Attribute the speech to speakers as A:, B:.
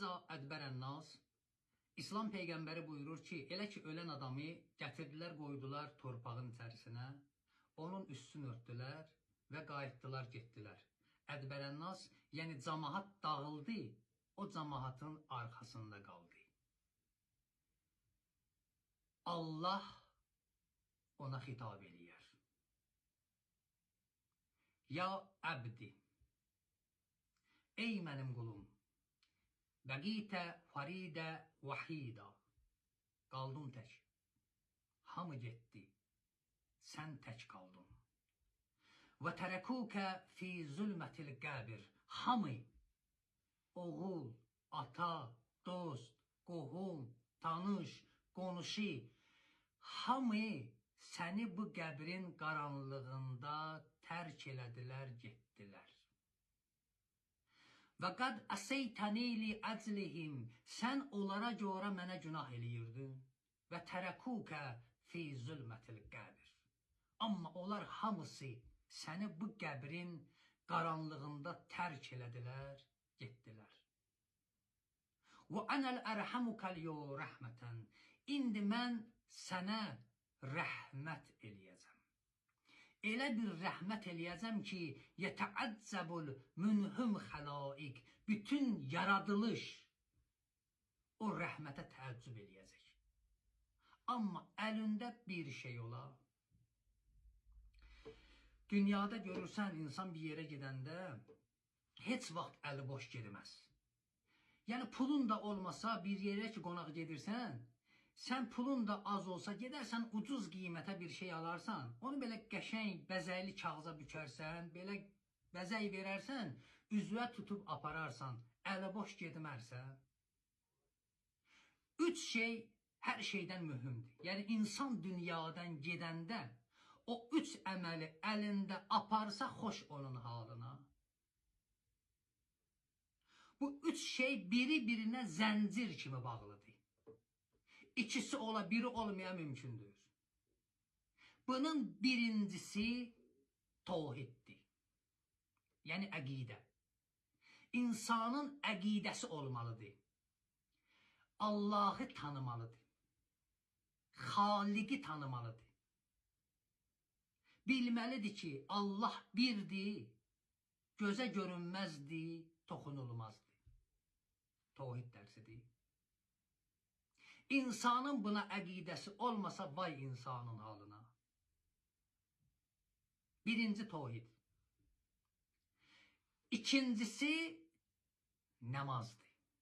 A: İza ədbərən nas. İslam Peyğəmbəri buyurur ki, elə ki ölən adamı gətirdilər, qoydular torpağın içərisinə, onun üstünü örtdülər və qayıtdılar, getdilər. Ədbərən nas, yəni cəmaət dağıldı, o cəmaətin arxasında qaldı. Allah ona xitab eləyər. Ya əbdi, ey mənim qulum, bəqitə faridə vahida, qaldın tək, hamı getdi, sən tək qaldın. Və tərəkukə fi zülmətil qəbir, hamı, oğul, ata, dost, qohum, tanış, qonşu, hamı səni bu qəbrin qaranlığında tərk elədilər, getdilər. Və qad əsəytəni li əclihim, sən onlara görə mənə günah eləyirdin. Və tərəkukə fi zülmətil qəbir. Amma onlar hamısı səni bu qəbrin qaranlığında tərk elədilər, getdilər. Və ənəl ərhəmukəl yo rəhmətən. İndi mən sənə rəhmət eləyəcəm. Elə bir rəhmət eləyəcəm ki, yətəəccəbul münhüm xəlaik, bütün yaradılış o rəhmətə təəccüb eləyəcək. Amma əlində bir şey ola. Dünyada görürsən, insan bir yerə gedəndə heç vaxt əli boş gedməz. Yəni pulun da olmasa bir yerə ki qonaq gedirsən, sən pulun da az olsa gedərsən ucuz qiymətə bir şey alarsan, onu belə qəşəng, bəzəkli kağıza bükərsən, belə bəzək verərsən, üzvə tutub apararsan, əli boş gedmərsən. Üç şey hər şeydən mühümdür. Yəni insan dünyadan gedəndə o üç əməli əlində aparsa xoş onun halına. Bu üç şey biri-birinə zəncir kimi bağlıdır. İkisi ola, biri olmaya mümkündür. Bunun birincisi tevhiddir. Yəni əqidə. İnsanın əqidəsi olmalıdır. Allah'ı tanımalıdır. Xaliqi tanımalıdır. Bilməlidir ki, Allah birdir, gözə görünməzdir, toxunulmazdır. Tevhid dərsidir. İnsanın buna əqidəsi olmasa vay insanın halına. Birinci tevhid. İkincisi namazdır.